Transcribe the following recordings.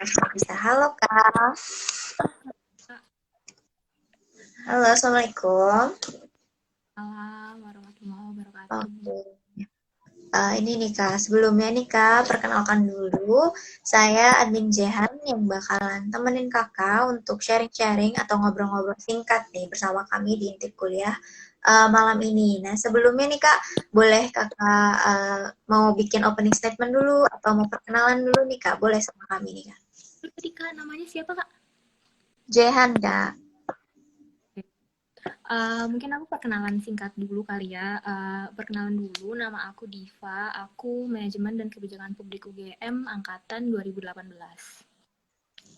Bisa. Halo Kak. Halo, Assalamualaikum. Waalaikumsalam warahmatullahi wabarakatuh. Oke. Ini nih Kak, sebelumnya nih Kak, perkenalkan dulu. Saya admin Jehan yang bakalan temenin Kakak untuk sharing-sharing atau ngobrol-ngobrol singkat nih bersama kami di Intip Kuliah malam ini. Nah, sebelumnya nih Kak, boleh Kakak mau bikin opening statement dulu atau mau perkenalan dulu nih Kak? Boleh sama kami nih Kak. Tadi Kak, namanya siapa Kak? Jehan Kak. Mungkin aku perkenalan singkat dulu kali ya. Perkenalan dulu, nama aku Diva. Aku Manajemen dan Kebijakan Publik UGM Angkatan 2018.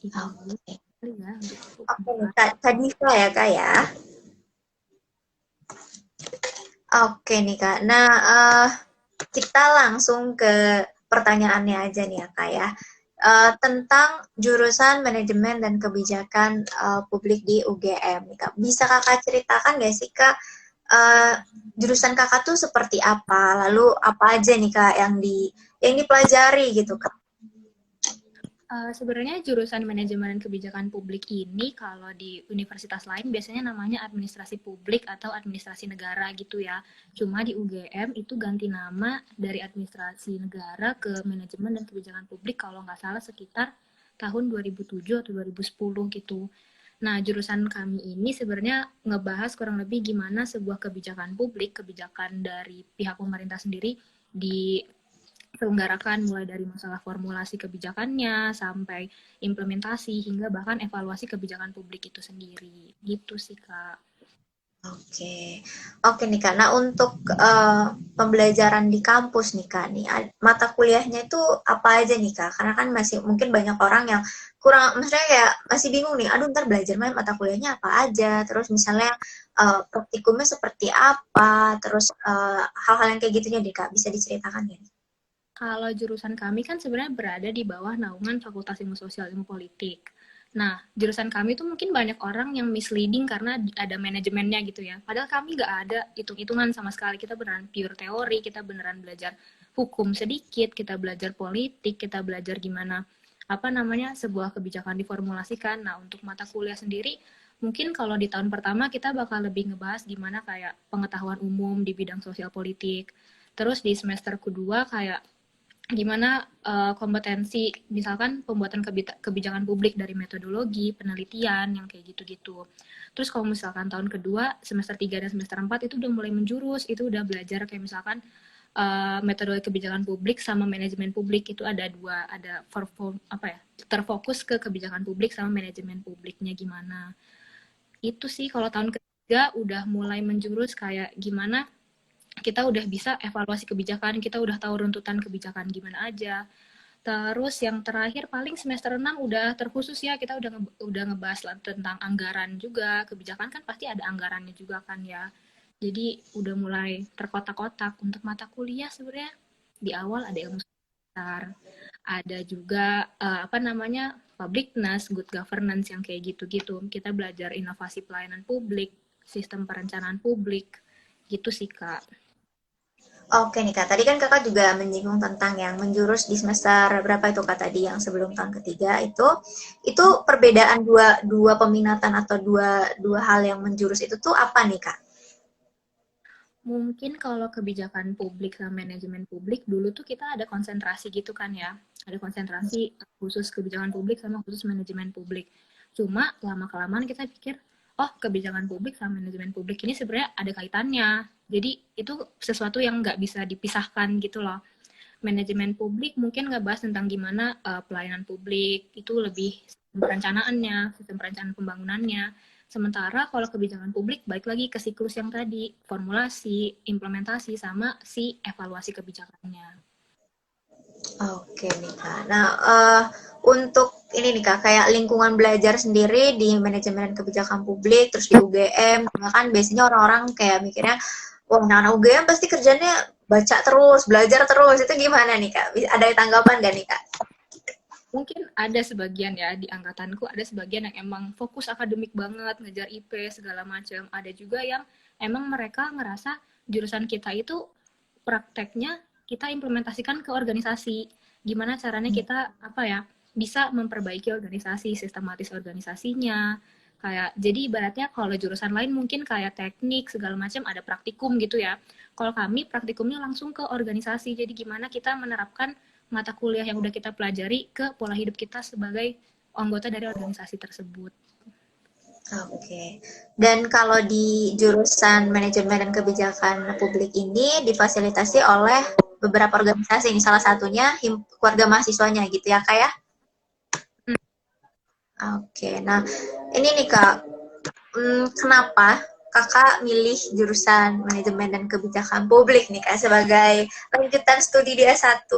Itu dulu Oke. kali ya untuk Oke nih pembukaan. Kak, Diva ya Kak ya. Oke nih Kak. Nah, kita langsung ke pertanyaannya aja nih ya Kak ya. Tentang jurusan manajemen dan kebijakan publik di UGM nih Kak. Bisa Kakak ceritakan nggak sih Kak, eh, jurusan Kakak tuh seperti apa? Lalu apa aja nih Kak yang dipelajari gitu Kak? Sebenarnya jurusan Manajemen dan Kebijakan Publik ini kalau di universitas lain biasanya namanya Administrasi Publik atau Administrasi Negara gitu ya. Cuma di UGM itu ganti nama dari Administrasi Negara ke Manajemen dan Kebijakan Publik kalau nggak salah sekitar tahun 2007 atau 2010 gitu. Nah, jurusan kami ini sebenarnya ngebahas kurang lebih gimana sebuah kebijakan publik, kebijakan dari pihak pemerintah sendiri di selenggarakan mulai dari masalah formulasi kebijakannya sampai implementasi hingga bahkan evaluasi kebijakan publik itu sendiri. Gitu sih, Kak. Oke, oke nih Kak. Nah untuk pembelajaran di kampus nih Kak, nih mata kuliahnya itu apa aja nih Kak? Karena kan masih mungkin banyak orang yang kurang, maksudnya kayak masih bingung nih. Aduh ntar belajar mata kuliahnya apa aja. Terus misalnya praktikumnya seperti apa. Terus hal-hal yang kayak gitunya nih Kak, bisa diceritakan ya? Kalau jurusan kami kan sebenarnya berada di bawah naungan Fakultas Ilmu Sosial Ilmu Politik. Nah, jurusan kami tuh mungkin banyak orang yang misleading karena ada manajemennya gitu ya. Padahal kami nggak ada hitung-hitungan sama sekali. Kita beneran pure teori, kita beneran belajar hukum sedikit, kita belajar politik, kita belajar gimana apa namanya sebuah kebijakan diformulasikan. Nah, untuk mata kuliah sendiri, mungkin kalau di tahun pertama kita bakal lebih ngebahas gimana kayak pengetahuan umum di bidang sosial politik. Terus di semester kedua kayak gimana kompetensi misalkan pembuatan kebijakan publik dari metodologi, penelitian yang kayak gitu-gitu. Terus kalau misalkan tahun kedua, semester 3 dan semester 4 itu udah mulai menjurus, itu udah belajar kayak misalkan metode kebijakan publik sama manajemen publik itu ada dua, ada apa ya, terfokus ke kebijakan publik sama manajemen publiknya gimana. Itu sih kalau tahun ketiga udah mulai menjurus kayak gimana kita udah bisa evaluasi kebijakan, kita udah tahu runtutan kebijakan gimana aja. Terus yang terakhir paling semester 6 udah terkhusus ya, kita udah ngebahas tentang anggaran juga. Kebijakan kan pasti ada anggarannya juga kan ya. Jadi udah mulai terkotak-kotak untuk mata kuliah sebenarnya di awal ada ilmu sekitar, ada juga apa namanya publicness, good governance yang kayak gitu-gitu. Kita belajar inovasi pelayanan publik, sistem perencanaan publik, gitu sih Kak. Oke nih Kak, tadi kan Kakak juga menyinggung tentang yang menjurus di semester berapa itu Kak tadi yang sebelum tahun ketiga itu perbedaan dua dua peminatan atau dua dua hal yang menjurus itu tuh apa nih Kak? Mungkin kalau kebijakan publik sama manajemen publik, dulu tuh kita ada konsentrasi gitu kan ya. Ada konsentrasi khusus kebijakan publik sama khusus manajemen publik. Cuma lama-kelamaan kita pikir, oh kebijakan publik sama manajemen publik ini sebenarnya ada kaitannya. Jadi itu sesuatu yang nggak bisa dipisahkan gitu loh. Manajemen publik mungkin nggak bahas tentang gimana pelayanan publik, itu lebih perencanaannya, sistem perencanaan pembangunannya. Sementara kalau kebijakan publik balik lagi ke siklus yang tadi, formulasi, implementasi, sama si evaluasi kebijakannya. Oke nih Kak. Nah, untuk ini nih Kak, kayak lingkungan belajar sendiri di manajemen kebijakan publik, terus di UGM, karena kan biasanya orang-orang kayak mikirnya, wah anak-anak UGM pasti kerjanya baca terus, belajar terus, itu gimana nih Kak? Ada tanggapan gak nih Kak? Mungkin ada sebagian ya di angkatanku, ada sebagian yang emang fokus akademik banget, ngejar IP segala macam. Ada juga yang emang mereka ngerasa jurusan kita itu prakteknya kita implementasikan ke organisasi. Gimana caranya kita apa ya? bisa memperbaiki organisasi, sistematis organisasinya. Kayak jadi ibaratnya kalau jurusan lain mungkin kayak teknik segala macam ada praktikum gitu ya. Kalau kami praktikumnya langsung ke organisasi. Jadi gimana kita menerapkan mata kuliah yang udah kita pelajari ke pola hidup kita sebagai anggota dari organisasi tersebut. Oke. Dan kalau di jurusan manajemen dan kebijakan publik ini difasilitasi oleh beberapa organisasi, ini salah satunya keluarga mahasiswanya gitu ya Kak ya? Hmm. Oke, nah ini nih Kak, kenapa Kakak milih jurusan manajemen dan kebijakan publik nih Kak sebagai lanjutan studi di S1?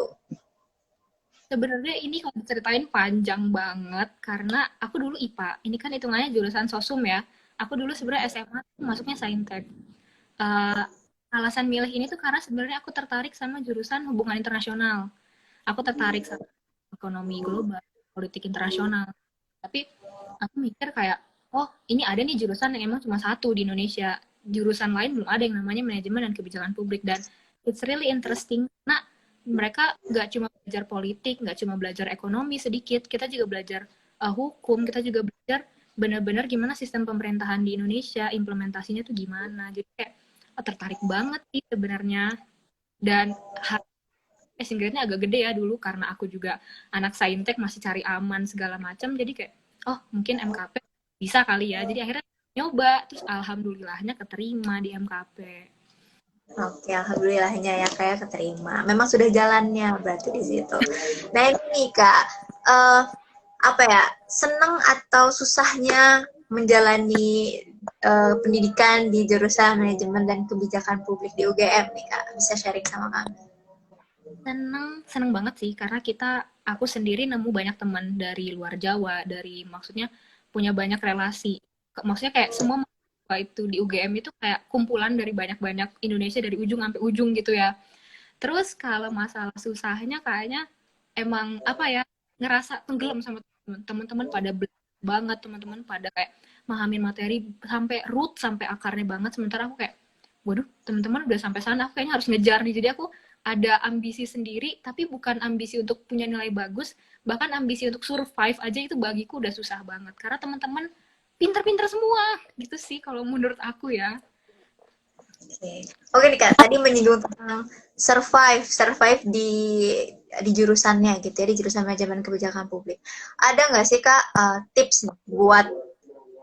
Sebenarnya ini kalau diceritain panjang banget karena aku dulu IPA. Ini kan hitungannya jurusan sosum ya. Aku dulu sebenarnya SMA masuknya saintek. Uh, Alasan milih ini tuh karena sebenarnya aku tertarik sama jurusan hubungan internasional. Aku tertarik sama ekonomi global, politik internasional. Tapi aku mikir kayak, oh ini ada nih jurusan yang emang cuma satu di Indonesia. Jurusan lain belum ada yang namanya manajemen dan kebijakan publik. Dan it's really interesting. Nah, mereka nggak cuma belajar politik, nggak cuma belajar ekonomi sedikit, kita juga belajar hukum, kita juga belajar benar-benar gimana sistem pemerintahan di Indonesia, implementasinya tuh gimana. Jadi kayak tertarik banget sih sebenarnya. Dan passing grade-nya agak gede ya dulu karena aku juga anak saintek masih cari aman segala macam. Jadi kayak, oh mungkin MKP bisa kali ya. Jadi akhirnya nyoba, terus alhamdulillahnya keterima di MKP. Oke, alhamdulillahnya ya kayak keterima. Memang sudah jalannya berarti di situ. Nah ini Kak, apa ya, seneng atau susahnya menjalani pendidikan di jurusan manajemen dan kebijakan publik di UGM nih Kak? Bisa sharing sama kami? Seneng banget sih karena aku sendiri nemu banyak teman dari luar Jawa, dari maksudnya punya banyak relasi. Maksudnya kayak semua mahasiswa itu di UGM itu kayak kumpulan dari banyak-banyak Indonesia dari ujung sampai ujung gitu ya. Terus kalau masalah susahnya kayaknya emang apa ya, ngerasa tenggelam sama teman-teman pada banget, teman-teman pada kayak memahami materi sampai root sampai akarnya banget, sementara aku kayak waduh teman-teman udah sampai sana, aku kayaknya harus ngejar nih. Jadi aku ada ambisi sendiri tapi bukan ambisi untuk punya nilai bagus, bahkan ambisi untuk survive aja itu bagiku udah susah banget karena teman-teman pinter-pinter semua gitu sih kalau menurut aku ya. Oke nih Kak, tadi menyinggung tentang survive di jurusannya gitu ya, di jurusan manajemen kebijakan publik. Ada nggak sih Kak tips nih buat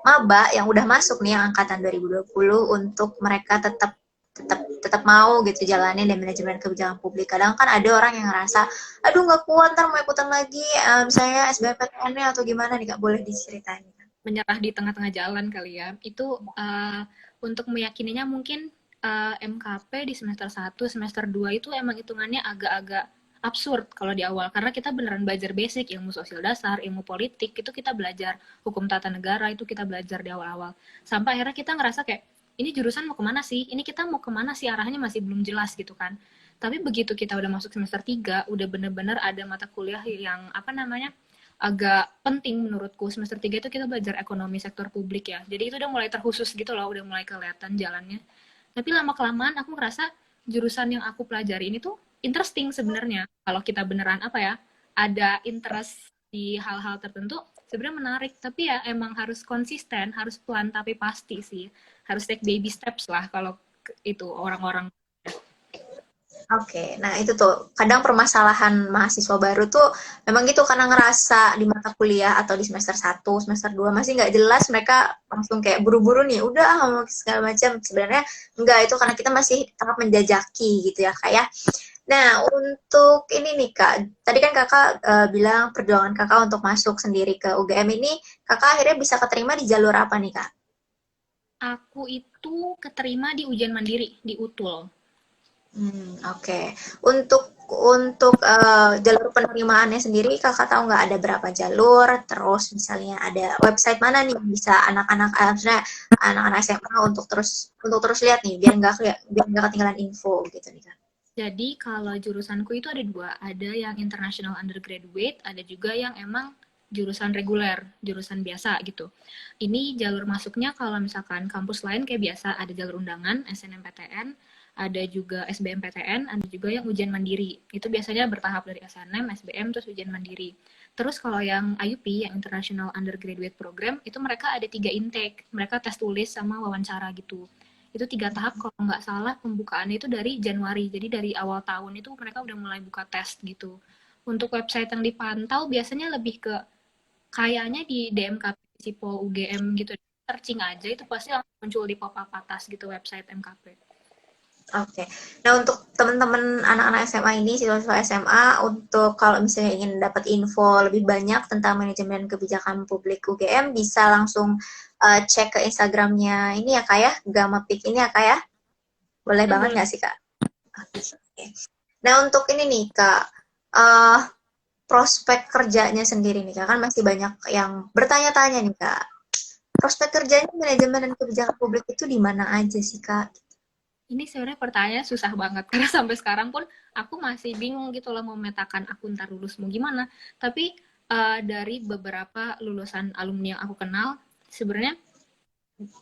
maba yang udah masuk nih yang angkatan 2020 untuk mereka tetap tetap tetap mau gitu jalanin di manajemen kebijakan publik. Kadang kan ada orang yang ngerasa, aduh nggak kuat ntar mau ikutan lagi, misalnya SBMPTN-nya atau gimana nih Kak, boleh diceritain? Menyerah di tengah-tengah jalan kali ya. Itu untuk meyakininya mungkin MKP di semester 1, semester 2 itu emang hitungannya agak-agak absurd kalau di awal. Karena kita beneran belajar basic, ilmu sosial dasar, ilmu politik, itu kita belajar hukum tata negara, itu kita belajar di awal-awal. Sampai akhirnya kita ngerasa kayak, ini jurusan mau kemana sih? Ini kita mau kemana sih? Arahnya masih belum jelas gitu kan. Tapi begitu kita udah masuk semester 3, udah bener-bener ada mata kuliah yang apa namanya, agak penting menurutku. Semester 3 itu kita belajar ekonomi sektor publik ya. Jadi itu udah mulai terkhusus gitu loh, udah mulai kelihatan jalannya. Tapi lama-kelamaan aku ngerasa jurusan yang aku pelajari ini tuh interesting sebenarnya. Kalau kita beneran apa ya, ada interest di hal-hal tertentu, sebenarnya menarik. Tapi ya emang harus konsisten, harus pelan tapi pasti sih. Harus take baby steps lah kalau itu orang-orang. Oke, nah itu tuh kadang permasalahan mahasiswa baru tuh memang gitu karena ngerasa di mata kuliah atau di semester 1, semester 2 masih nggak jelas, mereka langsung kayak buru-buru nih, udah mau segala macam. Sebenarnya enggak, itu karena kita masih tahap menjajaki gitu ya Kak ya. Nah, untuk ini nih Kak, tadi kan Kakak bilang perjuangan Kakak untuk masuk sendiri ke UGM ini, Kakak akhirnya bisa keterima di jalur apa nih Kak? Aku itu keterima di ujian mandiri di UTUL. Oke. Untuk jalur penerimaannya sendiri, Kakak tahu nggak ada berapa jalur? Terus misalnya ada website mana nih bisa anak-anak, maksudnya anak-anak SMA untuk terus lihat nih, biar nggak ketinggalan info gitu nih kan? Jadi kalau jurusanku itu ada dua, ada yang international undergraduate, ada juga yang emang jurusan reguler, jurusan biasa gitu. Ini jalur masuknya kalau misalkan kampus lain kayak biasa, ada jalur undangan, SNMPTN, ada juga SBMPTN, ada juga yang ujian mandiri. Itu biasanya bertahap dari SNM, SBM, terus ujian mandiri. Terus kalau yang IUP, yang International Undergraduate Program, itu mereka ada 3 intake. Mereka tes tulis sama wawancara gitu. Itu 3 tahap, kalau nggak salah pembukaannya itu dari Januari. Jadi dari awal tahun itu mereka udah mulai buka tes gitu. Untuk website yang dipantau biasanya lebih ke kayaknya di DMKP Sipo UGM gitu. Searching aja itu pasti langsung muncul di pop-up atas gitu website MKP. Oke. Nah, untuk teman-teman anak-anak SMA ini, siswa-siswa SMA, untuk kalau misalnya ingin dapat info lebih banyak tentang manajemen kebijakan publik UGM, bisa langsung cek ke Instagramnya ini ya Kak ya, Gamapik ini ya Kak ya. Boleh banget Boleh. nggak sih Kak? Oke. Nah, untuk ini nih Kak, eh, prospek kerjanya sendiri nih Kak, kan masih banyak yang bertanya-tanya nih Kak. Prospek kerjanya manajemen dan kebijakan publik itu di mana aja sih Kak? Ini sebenarnya pertanyaannya susah banget karena sampai sekarang pun aku masih bingung gitu loh mau memetakan aku ntar lulus mau gimana. Tapi dari beberapa lulusan alumni yang aku kenal, sebenarnya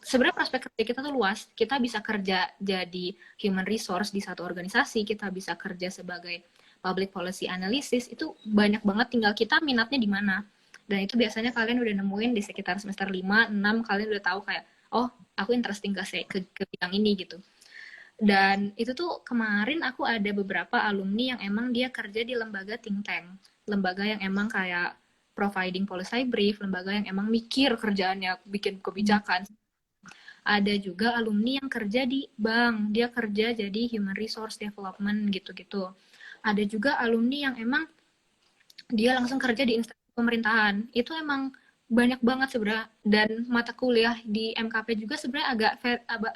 sebenarnya prospek kerja kita tuh luas. Kita bisa kerja jadi human resource di satu organisasi, kita bisa kerja sebagai public policy analysis, itu banyak banget, tinggal kita minatnya di mana. Dan itu biasanya kalian udah nemuin di sekitar semester 5, 6, kalian udah tahu kayak, oh aku interesting ke bidang ini gitu. Dan itu tuh kemarin aku ada beberapa alumni yang emang dia kerja di lembaga think tank, lembaga yang emang kayak providing policy brief, lembaga yang emang mikir kerjaannya bikin kebijakan. Ada juga alumni yang kerja di bank, dia kerja jadi human resource development gitu-gitu. Ada juga alumni yang emang dia langsung kerja di instansi pemerintahan. Itu emang banyak banget sebenarnya, dan mata kuliah di MKP juga sebenarnya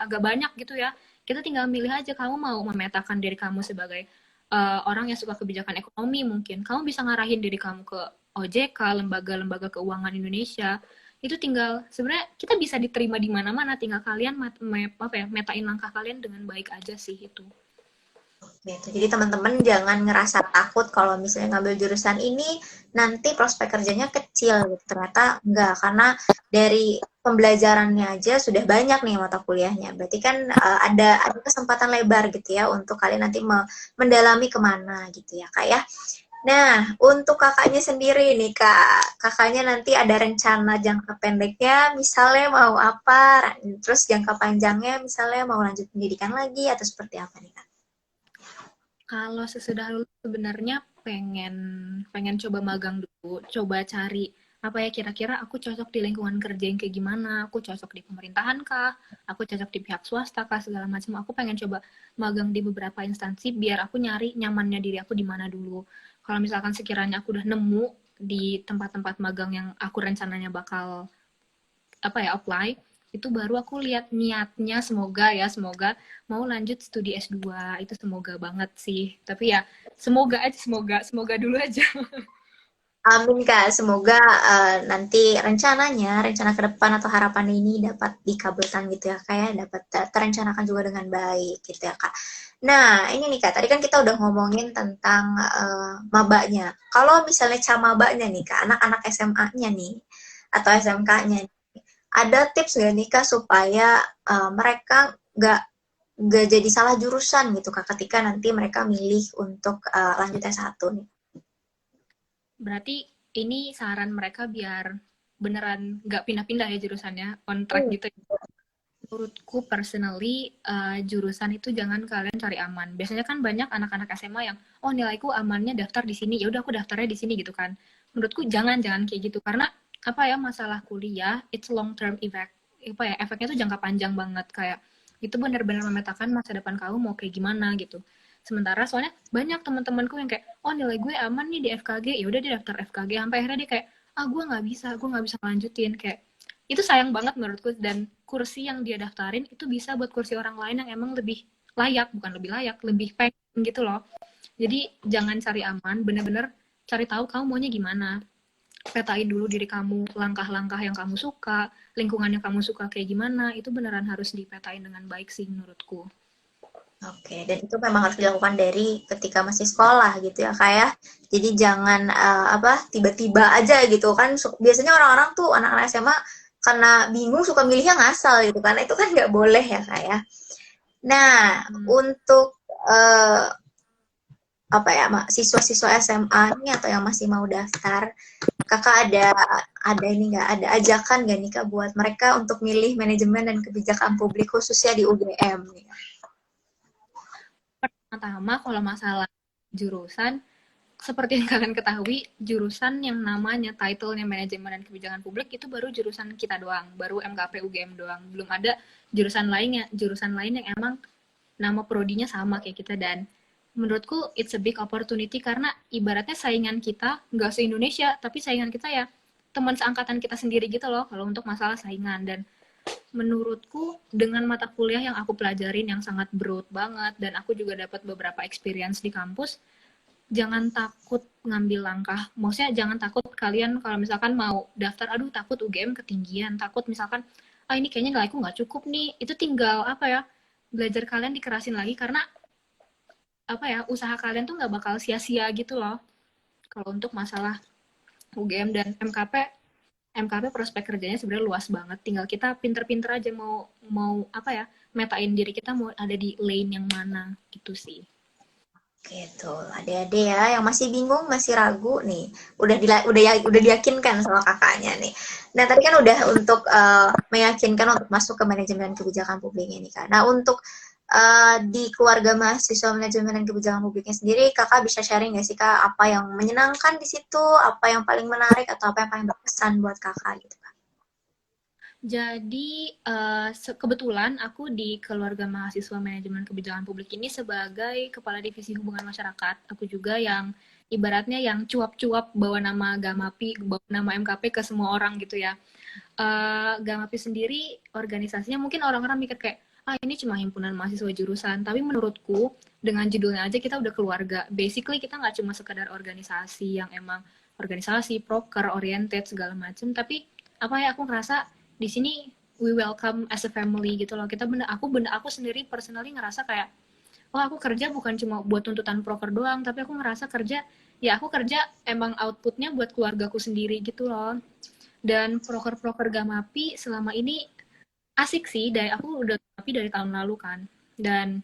agak banyak gitu ya. Kita tinggal milih aja, kamu mau memetakan diri kamu sebagai orang yang suka kebijakan ekonomi, mungkin kamu bisa ngarahin diri kamu ke OJK, lembaga-lembaga keuangan Indonesia. Itu tinggal sebenarnya kita bisa diterima di mana-mana, tinggal kalian metain langkah kalian dengan baik aja sih itu. Gitu. Jadi teman-teman jangan ngerasa takut kalau misalnya ngambil jurusan ini nanti prospek kerjanya kecil gitu. Ternyata enggak, karena dari pembelajarannya aja sudah banyak nih mata kuliahnya. Berarti kan ada kesempatan lebar gitu ya untuk kalian nanti mendalami kemana gitu ya Kak ya. Nah, untuk kakaknya sendiri nih Kak, kakaknya nanti ada rencana jangka pendeknya misalnya mau apa, terus jangka panjangnya misalnya mau lanjut pendidikan lagi atau seperti apa nih Kak? Kalau sesudah lulus sebenarnya pengen pengen coba magang dulu, coba cari apa ya kira-kira aku cocok di lingkungan kerja yang kayak gimana, aku cocok di pemerintahan kah, aku cocok di pihak swasta kah, segala macam. Aku pengen coba magang di beberapa instansi biar aku nyari nyamannya diri aku di mana dulu. Kalau misalkan sekiranya aku udah nemu di tempat-tempat magang yang aku rencananya bakal apa ya apply, itu baru aku lihat niatnya, semoga ya, semoga mau lanjut studi S2, itu semoga banget sih. Tapi ya semoga aja, semoga dulu aja. Amin Kak, semoga nanti rencana ke depan atau harapan ini dapat dikabulkan gitu ya Kak ya, dapat terencanakan juga dengan baik gitu ya Kak. Nah, ini nih Kak, tadi kan kita udah ngomongin tentang mabanya. Kalau misalnya camabanya nih Kak, anak-anak SMA-nya nih, atau SMK-nya, ada tips nggak nih Kak supaya mereka nggak jadi salah jurusan gitu Kak, ketika nanti mereka milih untuk lanjut S1 nih? Berarti ini saran mereka biar beneran nggak pindah-pindah ya jurusannya, on track Hmm. gitu. Menurutku personally jurusan itu jangan kalian cari aman. Biasanya kan banyak anak-anak SMA yang oh nilaiku amannya daftar di sini, ya udah aku daftarnya di sini gitu kan. Menurutku jangan kayak gitu karena apa ya, masalah kuliah it's long term effect. Apa ya, efeknya tuh jangka panjang banget, kayak itu benar-benar memetakan masa depan kamu mau kayak gimana gitu. Sementara soalnya banyak teman-temanku yang kayak oh nilai gue aman nih di FKG, ya udah dia daftar FKG sampai akhirnya dia kayak ah gue nggak bisa lanjutin, kayak itu sayang banget menurutku. Dan kursi yang dia daftarin itu bisa buat kursi orang lain yang emang lebih layak, bukan lebih layak, lebih pengen gitu loh. Jadi jangan cari aman, bener-bener cari tahu kamu maunya gimana, petain dulu diri kamu, langkah-langkah yang kamu suka, lingkungan yang kamu suka kayak gimana, itu beneran harus dipetain dengan baik sih menurutku. Oke, dan itu memang harus dilakukan dari ketika masih sekolah gitu ya Kak ya. Jadi jangan apa tiba-tiba aja gitu kan. Biasanya orang-orang tuh anak-anak SMA karena bingung suka milihnya ngasal gitu kan. Itu kan nggak boleh ya Kak ya. Nah, Hmm. untuk apa ya siswa-siswa SMA nih atau yang masih mau daftar, kakak ada ini nggak, ada ajakan nggak nih kak buat mereka untuk milih manajemen dan kebijakan publik khususnya di UGM nih? Pertama, kalau masalah jurusan, seperti yang kalian ketahui, jurusan yang namanya title-nya manajemen dan kebijakan publik itu baru jurusan kita doang, baru MKP UGM doang. Belum ada jurusan lain yang emang nama prodinya sama kayak kita. Dan menurutku it's a big opportunity karena ibaratnya saingan kita nggak se-Indonesia, tapi saingan kita ya teman seangkatan kita sendiri gitu loh kalau untuk masalah saingan. Dan menurutku dengan mata kuliah yang aku pelajarin yang sangat broad banget dan aku juga dapat beberapa experience di kampus, jangan takut ngambil langkah. Maksudnya jangan takut kalian kalau misalkan mau daftar, aduh takut UGM ketinggian, takut misalkan, ini kayaknya nilai aku nggak cukup nih. Itu tinggal apa ya, belajar kalian dikerasin lagi karena apa ya, usaha kalian tuh nggak bakal sia-sia gitu loh. Kalau untuk masalah UGM dan MKP prospek kerjanya sebenarnya luas banget. Tinggal kita pinter-pinter aja mau mau apa ya, metain diri kita mau ada di lane yang mana gitu sih. Gitu, adik-adik ya yang masih bingung, masih ragu nih, udah diyakinkan sama kakaknya nih. Nah, tadi kan udah untuk meyakinkan untuk masuk ke manajemen kebijakan publik ini kan. Nah, untuk di keluarga mahasiswa manajemen dan kebijakan publiknya sendiri, kakak bisa sharing nggak sih kak, apa yang menyenangkan di situ, apa yang paling menarik atau apa yang paling berkesan buat kakak gitu kak? Jadi kebetulan aku di keluarga mahasiswa manajemen kebijakan publik ini sebagai kepala divisi hubungan masyarakat. Aku juga yang ibaratnya yang cuap-cuap bawa nama Gamapi, bawa nama MKP ke semua orang gitu ya. Gamapi sendiri organisasinya mungkin orang-orang mikir kayak, ini cuma himpunan mahasiswa jurusan. Tapi menurutku dengan judulnya aja kita udah keluarga. Basically kita nggak cuma sekedar organisasi yang emang organisasi proker oriented segala macam, tapi apa ya, aku ngerasa di sini we welcome as a family gitu loh. Aku sendiri personally ngerasa kayak, aku kerja bukan cuma buat tuntutan proker doang, tapi aku ngerasa kerja, ya aku kerja emang outputnya buat keluargaku sendiri gitu loh. Dan proker-proker Gamapi selama ini asik sih, dari aku udah Gamapi dari tahun lalu kan. Dan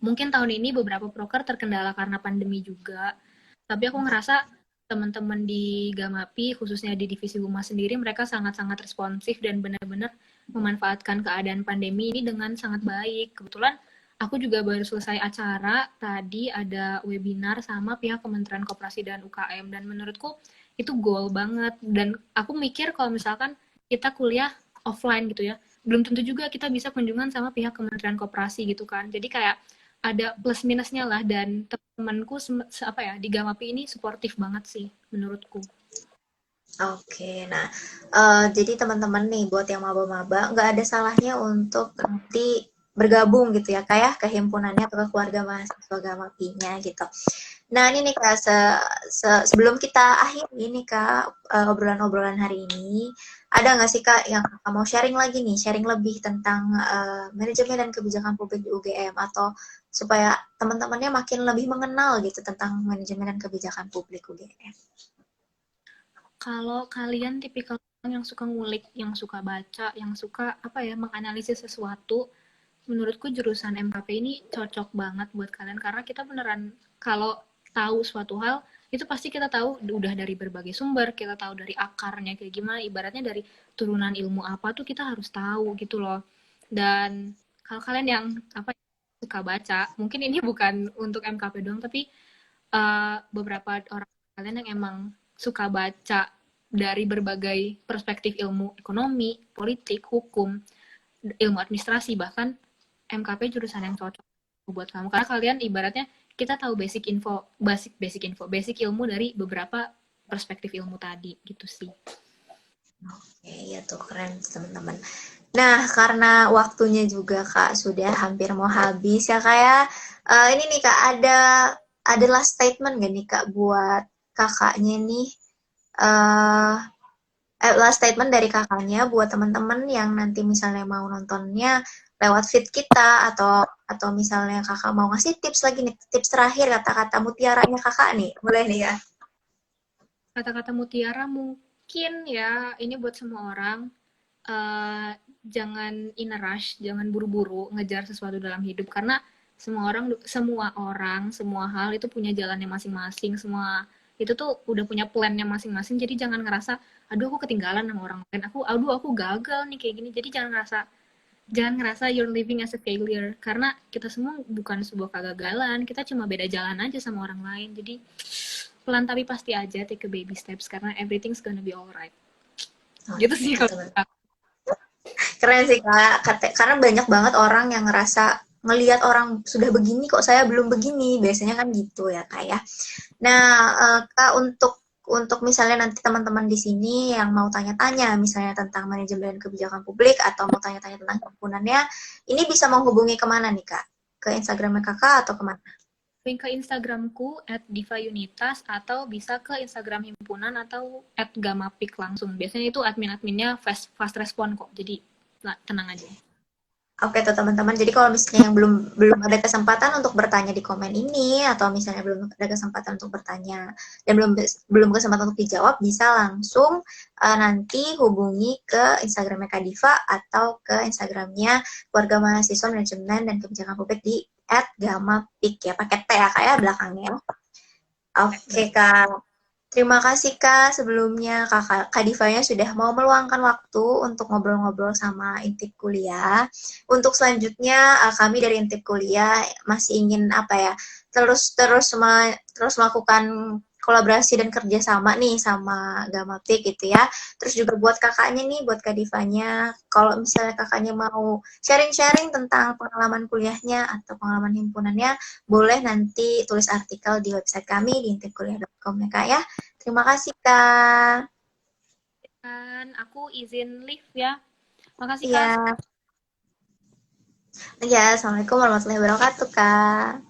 mungkin tahun ini beberapa proker terkendala karena pandemi juga. Tapi aku ngerasa teman-teman di Gamapi, khususnya di divisi humas sendiri, mereka sangat-sangat responsif dan benar-benar memanfaatkan keadaan pandemi ini dengan sangat baik. Kebetulan aku juga baru selesai acara, tadi ada webinar sama pihak Kementerian Koperasi dan UKM, dan menurutku itu goal banget. Dan aku mikir kalau misalkan kita kuliah offline gitu ya, belum tentu juga kita bisa kunjungan sama pihak Kementerian Koperasi gitu kan. Jadi kayak ada plus minusnya lah, dan temanku apa ya di Gamapi ini suportif banget sih menurutku. Oke, nah jadi teman-teman nih buat yang maba-maba nggak ada salahnya untuk nanti bergabung gitu ya kayak ke himpunannya atau ke keluarga mahasiswa Gamapinya gitu. Nah ini nih kak, sebelum kita akhiri ini kak obrolan-obrolan hari ini, ada nggak sih kak yang kakak mau sharing lagi nih, sharing lebih tentang manajemen dan kebijakan publik di UGM atau supaya teman-temannya makin lebih mengenal gitu tentang manajemen dan kebijakan publik UGM. Kalau kalian tipikal orang yang suka ngulik, yang suka baca, yang suka apa ya menganalisis sesuatu, menurutku jurusan MKP ini cocok banget buat kalian karena kita beneran kalau tahu suatu hal itu pasti kita tahu udah dari berbagai sumber, kita tahu dari akarnya kayak gimana, ibaratnya dari turunan ilmu apa tuh kita harus tahu gitu loh. Dan kalau kalian yang apa suka baca, mungkin ini bukan untuk MKP doang, tapi beberapa orang kalian yang emang suka baca dari berbagai perspektif ilmu ekonomi, politik, hukum, ilmu administrasi, bahkan MKP jurusan yang cocok buat kamu karena kalian ibaratnya kita tahu basic ilmu dari beberapa perspektif ilmu tadi gitu sih. Oke, ya tuh keren teman-teman. Nah, karena waktunya juga Kak sudah hampir mau habis ya Kak ya. Ini nih Kak ada last statement gak nih Kak buat kakaknya nih? eh Last statement dari kakaknya buat teman-teman yang nanti misalnya mau nontonnya lewat feed kita atau misalnya kakak mau ngasih tips lagi nih, tips terakhir kata-kata mutiaranya kakak nih, boleh nih ya? Kata-kata mutiara mungkin ya ini buat semua orang, jangan in a rush, jangan buru-buru ngejar sesuatu dalam hidup karena semua hal itu punya jalannya masing-masing, semua itu tuh udah punya plannya masing-masing. Jadi jangan ngerasa, aduh aku ketinggalan sama orang lain, aku gagal nih kayak gini. Jadi jangan ngerasa you're living as a failure, karena kita semua bukan sebuah kegagalan, kita cuma beda jalan aja sama orang lain. Jadi pelan tapi pasti aja, take a baby steps, karena everything's gonna be alright. Oh, Gitu sih kalau betul. Keren sih Kak, karena banyak banget orang yang ngerasa ngelihat orang sudah begini kok saya belum begini, biasanya kan gitu ya Kak ya. Nah, Kak, untuk misalnya nanti teman-teman di sini yang mau tanya-tanya misalnya tentang manajemen kebijakan publik atau mau tanya-tanya tentang himpunannya, ini bisa menghubungi kemana nih Kak? Ke Instagramnya Kakak atau kemana? link ke Instagramku @divayunitas, atau bisa ke Instagram himpunan atau @gamapik langsung. Biasanya itu admin-adminnya fast respon kok. Jadi tenang aja. Oke tuh teman-teman, jadi kalau misalnya yang belum belum ada kesempatan untuk bertanya di komen ini atau misalnya belum ada kesempatan untuk bertanya dan belum kesempatan untuk dijawab, bisa langsung nanti hubungi ke Instagramnya Kak Diva atau ke Instagramnya Keluarga Mahasiswa Manajemen dan Kebijakan Publik di @gamapik ya, pakai T ya Kak ya belakangnya. Oke Kak. Terima kasih Kak sebelumnya Kak Divanya sudah mau meluangkan waktu untuk ngobrol-ngobrol sama Intip Kuliah. Untuk selanjutnya kami dari Intip Kuliah masih ingin apa ya terus terus terus melakukan kolaborasi dan kerjasama nih sama Gamapik gitu ya. Terus juga buat kakaknya nih, buat Kak Divanya, kalau misalnya kakaknya mau sharing-sharing tentang pengalaman kuliahnya atau pengalaman himpunannya, boleh nanti tulis artikel di website kami di intipkuliah.com ya Kak ya. Terima kasih, Kak. Dan aku izin live ya. Makasih Kak. Iya. Ya, Assalamualaikum warahmatullahi wabarakatuh, Kak.